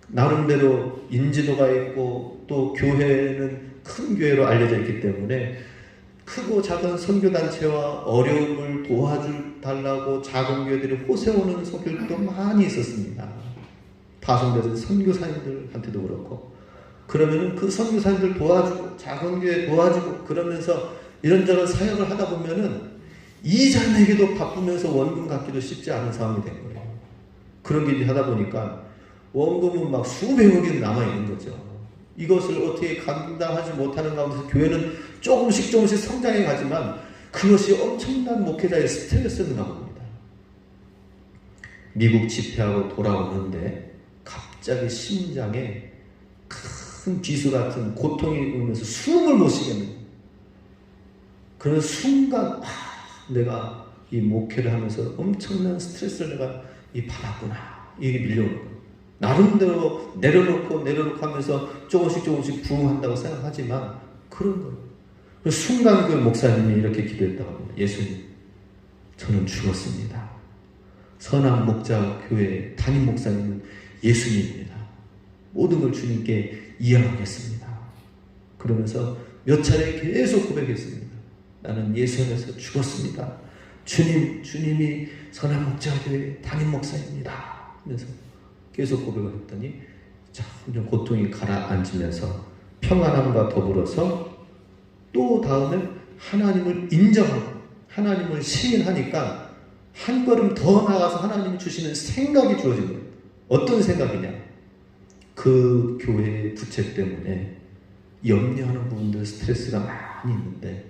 나름대로 인지도가 있고 또 교회는 큰 교회로 알려져 있기 때문에 크고 작은 선교단체와 어려움을 도와달라고 작은 교회들이 호세오는 선교들도 많이 있었습니다. 파송되는 선교사님들한테도 그렇고 그러면 그 선교사님들 도와주고 작은 교회 도와주고 그러면서 이런저런 사역을 하다 보면은 이자 내기도 바쁘면서 원금 갚기도 쉽지 않은 상황이 된 거예요. 그런 게 이제 하다 보니까 원금은 막 수백억이 남아있는 거죠. 이것을 어떻게 감당하지 못하는 가운데서 교회는 조금씩 성장해 가지만 그것이 엄청난 목회자의 스트레스인가 봅니다. 미국 집회하고 돌아오는데 갑자기 심장에 큰 비수 같은 고통이 오면서 숨을 못 쉬겠는 거예요. 그런 순간 내가 이 목회를 하면서 엄청난 스트레스를 내가 받았구나. 이게 밀려오는 거예요. 나름대로 내려놓고 하면서 조금씩 부응한다고 생각하지만 그런 거예요. 순간 그 목사님이 이렇게 기도했다고 합니다. 예수님, 저는 죽었습니다. 선한 목자 교회 담임 목사님은 예수님입니다. 모든 걸 주님께 이양하겠습니다. 그러면서 몇 차례 계속 고백했습니다. 나는 예수 안에서 죽었습니다. 주님이 선한 목자 교회 담임 목사입니다. 하면서 계속 고백을 했더니 점점 고통이 가라앉으면서 평안함과 더불어서 또 다음에 하나님을 인정하고 하나님을 시인하니까 한 걸음 더 나아가서 하나님이 주시는 생각이 주어진 거예요. 어떤 생각이냐? 그 교회의 부채 때문에 염려하는 부분들 스트레스가 많이 있는데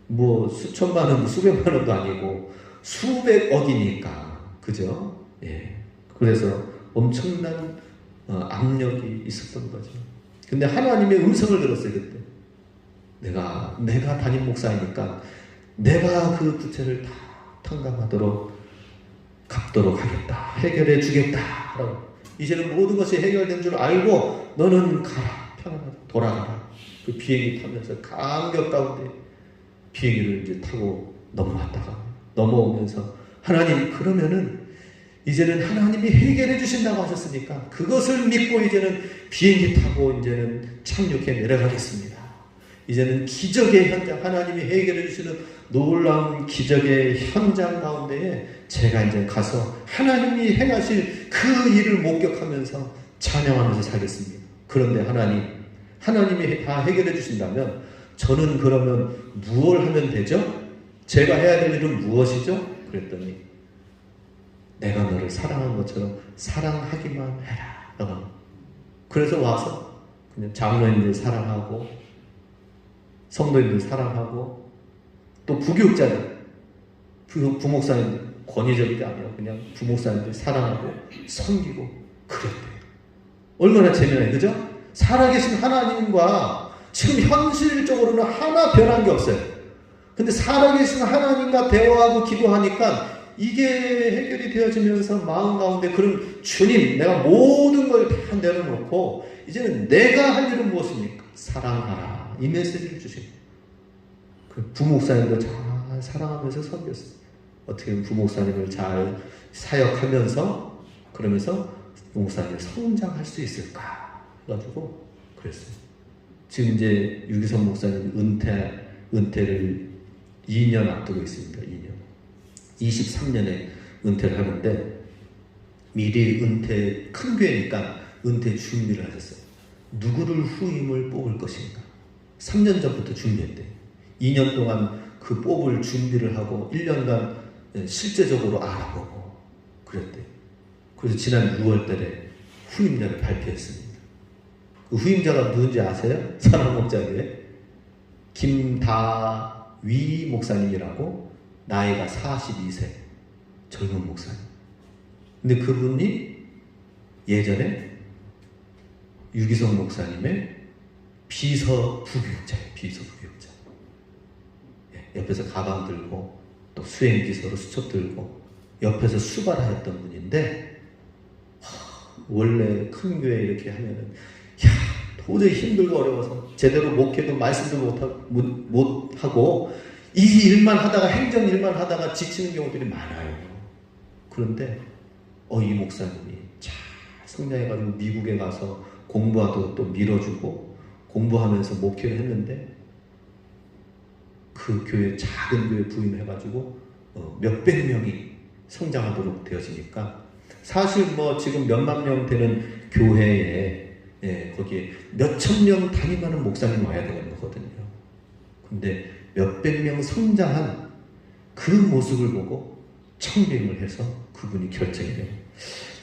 뭐 수천만 원, 수백만 원도 아니고 수백억이니까 그죠? 예. 그래서 엄청난 압력이 있었던 거죠. 근데 하나님의 음성을 들었어요. 그때 내가 담임 목사이니까 내가 그 부채를 다 탕감하도록 갚도록 하겠다. 해결해 주겠다. 이제는 모든 것이 해결된 줄 알고 너는 가라. 편안하게 돌아가라. 그 비행기 타면서 감격 가운데 비행기를 이제 타고 넘어오면서 하나님 그러면은 이제는 하나님이 해결해 주신다고 하셨으니까 그것을 믿고 이제는 비행기 타고 이제는 착륙해 내려가겠습니다. 이제는 기적의 현장, 하나님이 해결해 주시는 놀라운 기적의 현장 가운데에 제가 이제 가서 하나님이 행하실 그 일을 목격하면서 찬양하면서 살겠습니다. 그런데 하나님이 다 해결해 주신다면 저는 그러면 무엇을 하면 되죠? 제가 해야 될 일은 무엇이죠? 그랬더니 내가 너를 사랑한 것처럼 사랑하기만 해라. 그래서 와서 그냥 장로님들 사랑하고 성도님들 사랑하고 또 부교육자들, 부목사님들 권위적인 게 아니라 그냥 부목사님들 사랑하고 섬기고 그랬대요. 얼마나 재미나요, 그죠? 살아계신 하나님과 지금 현실적으로는 하나 변한 게 없어요. 근데 살아계신 하나님과 대화하고 기도하니까 이게 해결이 되어지면서 마음 가운데 그런 주님, 내가 모든 걸 다 내려놓고 이제는 내가 할 일은 무엇입니까? 사랑하라. 이 메시지를 주신 그 부목사님도 잘 사랑하면서 섬겼어요. 어떻게 부목사님을 잘 사역하면서 그러면서 부목사님이 성장할 수 있을까 해가지고 그랬어요. 지금 이제 유기성 목사님 은퇴를 2년 앞두고 있습니다. 2년. 23년에 은퇴를 하는데 미리 큰 교회니까 은퇴 준비를 하셨어요. 누구를 후임을 뽑을 것인가? 3년 전부터 준비했대요. 2년 동안 그 뽑을 준비를 하고 1년간 실제적으로 알아보고 그랬대요. 그래서 지난 6월 달에 후임자를 발표했습니다. 그 후임자가 누군지 아세요? 선한목자교회 김다위 목사님이라고 나이가 42세 젊은 목사님. 근데 그분이 예전에 유기성 목사님의 비서 부교육자예요. 옆에서 가방 들고 또 수행 비서로 수첩 들고 옆에서 수발하였던 분인데 원래 큰 교회 이렇게 하면은 도저히 힘들고 어려워서 제대로 목회도 말씀도 못하고 이 일만 하다가 행정 일만 하다가 지치는 경우들이 많아요. 그런데 이 목사님이 잘 성장해가지고 미국에 가서 공부하도 또 밀어주고 공부하면서 목회를 했는데 그 교회 작은 교회 부임해가지고 몇백 명이 성장하도록 되어지니까 사실 뭐 지금 몇만 명 되는 교회에 거기에 몇천 명 담임하는 목사님 와야 되는 거거든요. 근데 몇백 명 성장한 그 모습을 보고 청빙을 해서 그분이 결정이 돼요.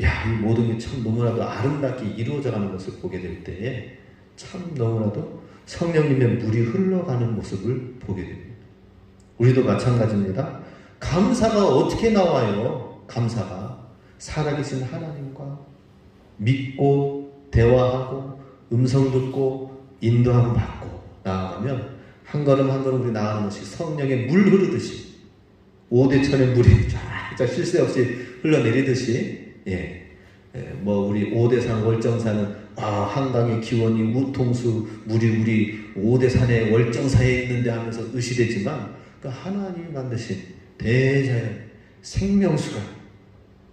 야, 이 모든 게 참 너무나도 아름답게 이루어져가는 것을 보게 될 때에 참 너무나도 성령님의 물이 흘러가는 모습을 보게 됩니다. 우리도 마찬가지입니다. 감사가 어떻게 나와요? 감사가 살아계신 하나님과 믿고 대화하고 음성 듣고 인도하고 받고 나아가면 한 걸음 한 걸음 우리 나아가는 것이 성령의 물 흐르듯이 오대천의 물이 쫙 쉴 새 없이 흘러내리듯이 우리 오대산 월정사는 한강의 기원이 우통수 물이 우리 오대산의 월정사에 있는데 하면서 의시되지만 그 하나님이 만드신 대자연 생명수가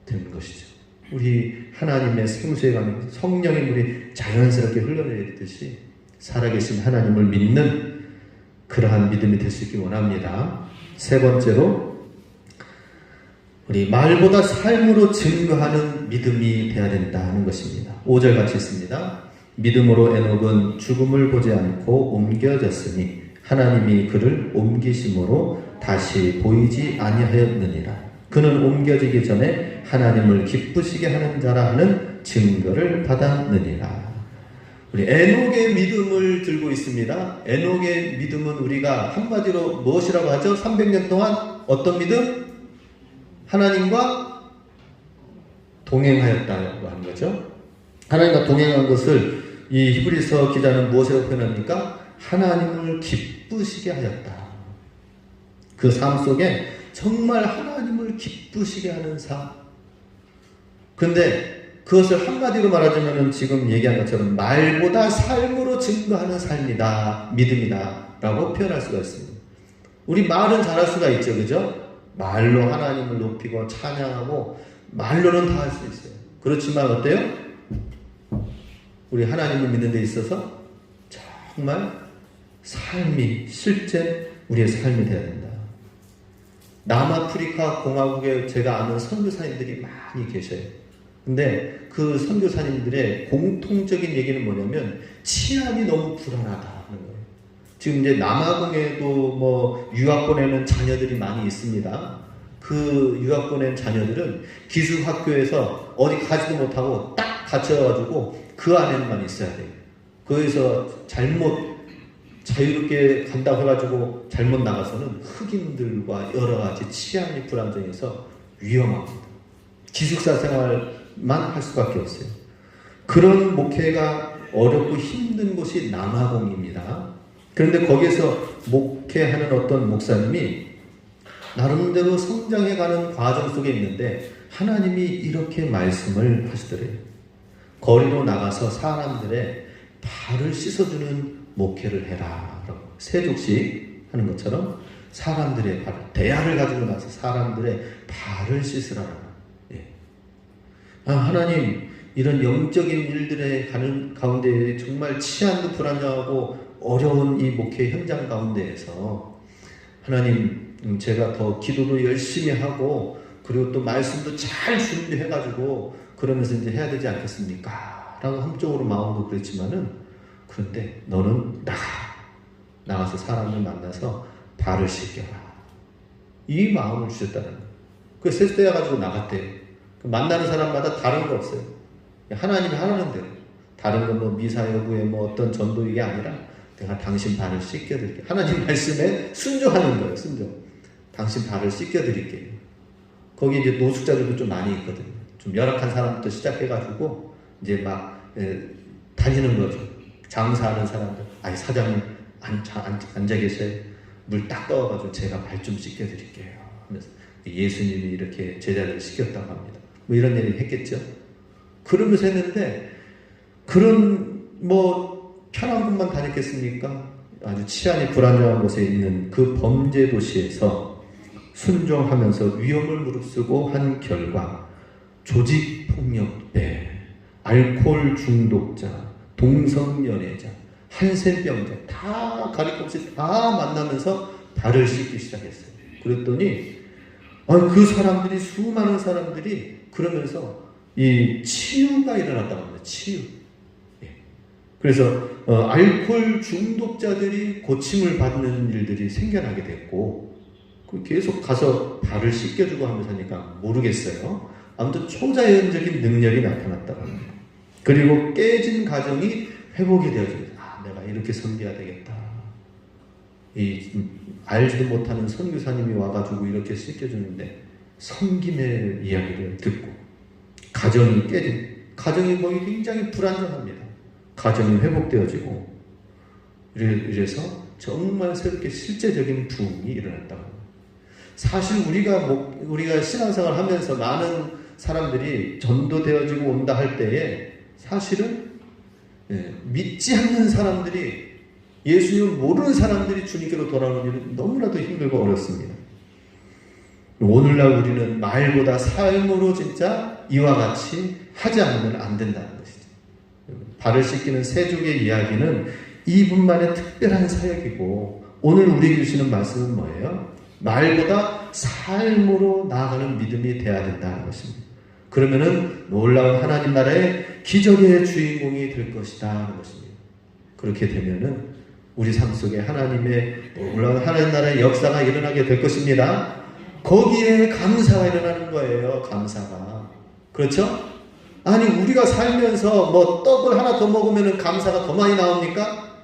되는 것이죠. 우리 하나님의 생수에 가는 성령의 물이 자연스럽게 흘러내리듯이 살아계신 하나님을 믿는 그러한 믿음이 될 수 있기 원합니다. 세 번째로 우리 말보다 삶으로 증거하는 믿음이 되어야 된다는 것입니다. 5절 같이 있습니다. 믿음으로 에녹은 죽음을 보지 않고 옮겨졌으니 하나님이 그를 옮기심으로 다시 보이지 아니하였느니라. 그는 옮겨지기 전에 하나님을 기쁘시게 하는 자라 하는 증거를 받았느니라. 우리 에녹의 믿음을 들고 있습니다. 에녹의 믿음은 우리가 한마디로 무엇이라고 하죠? 300년 동안 어떤 믿음? 하나님과 동행하였다고 하는 거죠. 하나님과 동행한 것을 이 히브리서 기자는 무엇이라고 표현합니까? 하나님을 기쁘시게 하였다. 그 삶 속에 정말 하나님을 기쁘시게 하는 삶. 근데 그것을 한마디로 말하자면 지금 얘기한 것처럼 말보다 삶으로 증거하는 삶이다, 믿음이다 라고 표현할 수가 있습니다. 우리 말은 잘할 수가 있죠, 그죠? 말로 하나님을 높이고 찬양하고 말로는 다 할 수 있어요. 그렇지만 어때요? 우리 하나님을 믿는 데 있어서 정말 삶이 실제 우리의 삶이 되어야 된다. 남아프리카 공화국에 제가 아는 선교사님들이 많이 계셔요. 근데 그 선교사님들의 공통적인 얘기는 뭐냐면 치안이 너무 불안하다는 거예요. 지금 이제 남아공에도 유학 보내는 자녀들이 많이 있습니다. 그 유학 보낸 자녀들은 기숙학교에서 어디 가지도 못하고 딱 갇혀가지고 그 안에만 있어야 돼요. 거기서 잘못 자유롭게 간다고 해가지고 잘못 나가서는 흑인들과 여러 가지 치안이 불안정해서 위험합니다. 기숙사 생활만 할 수밖에 없어요. 그런 목회가 어렵고 힘든 곳이 남아공입니다. 그런데 거기에서 목회하는 어떤 목사님이 나름대로 성장해가는 과정 속에 있는데 하나님이 이렇게 말씀을 하시더래요. 거리로 나가서 사람들의 발을 씻어주는 목회를 해라. 세족식 하는 것처럼 사람들의 발, 대야를 가지고 나서 사람들의 발을 씻으라. 하나님, 이런 영적인 일들에 가는 가운데 정말 치안도 불안정하고 어려운 이 목회 현장 가운데에서 하나님, 제가 더 기도도 열심히 하고 그리고 또 말씀도 잘 준비해가지고 그러면서 이제 해야 되지 않겠습니까? 라고 한쪽으로 마음도 그랬지만은 그런데 너는 나가서 사람을 만나서 발을 씻겨라. 이 마음을 주셨다는 거예요. 그래서 세대가지고 나갔대요. 만나는 사람마다 다른 거 없어요. 하나님이 하라는 대로. 다른 건 미사 여부에 어떤 전도 이게 아니라 내가 당신 발을 씻겨드릴게요. 하나님 말씀에 순종하는 거예요. 순종. 당신 발을 씻겨드릴게요. 거기 이제 노숙자들도 좀 많이 있거든요. 좀 열악한 사람부터 시작해가지고 이제 다니는 거죠. 장사하는 사람들. 사장님 앉아 계세요. 물 딱 떠와가지고 제가 발 좀 씻겨드릴게요. 그래서 예수님이 이렇게 제자들을 씻겼다고 합니다. 이런 얘기를 했겠죠. 그러면서 했는데 그런 편한 곳만 다녔겠습니까? 아주 치안이 불안정한 곳에 있는 그 범죄 도시에서 순종하면서 위험을 무릅쓰고 한 결과 조직폭력배, 알코올 중독자, 동성연애자, 한센병자 다 가릴 것 없이 다 만나면서 발을 씻기 시작했어요. 그랬더니 그 사람들이 수많은 사람들이 그러면서 이 치유가 일어났다고 합니다. 치유. 그래서 알코올 중독자들이 고침을 받는 일들이 생겨나게 됐고 계속 가서 발을 씻겨주고 하면서 하니까 모르겠어요. 아무튼 초자연적인 능력이 나타났다고 합니다. 그리고 깨진 가정이 회복이 되어집니다. 내가 이렇게 섬겨야 되겠다. 알지도 못하는 선교사님이 와가지고 이렇게 씻겨주는데 섬김의 이야기를 듣고 가정이 가정이 거의 굉장히 불안정합니다. 가정이 회복되어지고 이래서 정말 새롭게 실제적인 부흥이 일어났다고 합니다. 사실 우리가 신앙생활 하면서 많은 사람들이 전도되어지고 온다 할 때에 사실은 믿지 않는 사람들이 예수님을 모르는 사람들이 주님께로 돌아오는 일은 너무나도 힘들고 어렵습니다. 오늘날 우리는 말보다 삶으로 진짜 이와 같이 하지 않으면 안 된다는 것이죠. 발을 씻기는 세족의 이야기는 이분만의 특별한 사역이고 오늘 우리에게 주시는 말씀은 뭐예요? 말보다 삶으로 나아가는 믿음이 돼야 된다는 것입니다. 그러면은 놀라운 하나님 나라의 기적의 주인공이 될 것이다 하는 것입니다. 그렇게 되면은 우리 삶 속에 하나님의 놀라운 하나님 나라의 역사가 일어나게 될 것입니다. 거기에 감사가 일어나는 거예요. 감사가. 그렇죠? 아니 우리가 살면서 뭐 떡을 하나 더 먹으면 감사가 더 많이 나옵니까?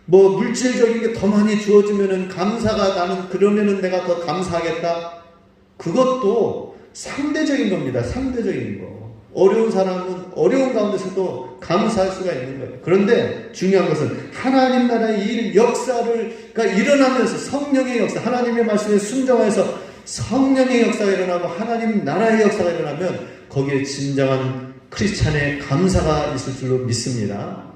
뭐 물질적인 게 더 많이 주어지면은 감사가 나는 그러면은 내가 더 감사하겠다. 그것도 상대적인 겁니다. 상대적인 거. 어려운 사람은 어려운 가운데서도 감사할 수가 있는 거예요. 그런데 중요한 것은 하나님 나라의 일 역사가 일어나면서 성령의 역사, 하나님의 말씀에 순종해서 성령의 역사가 일어나고 하나님 나라의 역사가 일어나면 거기에 진정한 크리스찬의 감사가 있을 줄로 믿습니다.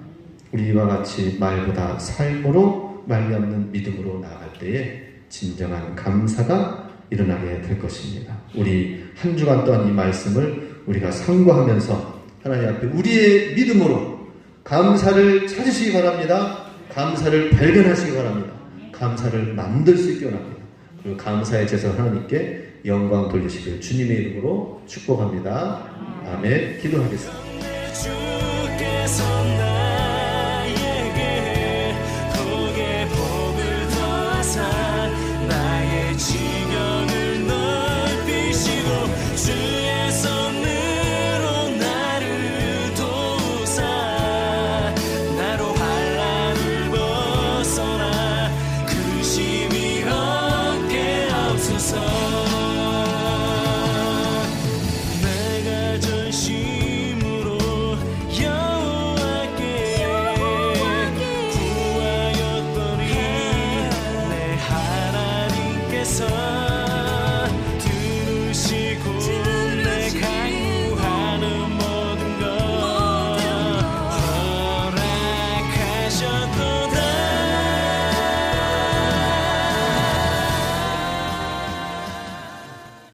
우리와 같이 말보다 삶으로 말미암는 믿음으로 나아갈 때에 진정한 감사가 일어나게 될 것입니다. 우리 한 주간 동안 이 말씀을 우리가 상고하면서 하나님 앞에 우리의 믿음으로 감사를 찾으시기 바랍니다. 감사를 발견하시기 바랍니다. 감사를 만들 수 있게 원합니다. 그리고 감사의 제사 하나님께 영광 돌리시길 주님의 이름으로 축복합니다. 아멘. 기도하겠습니다. 들으시고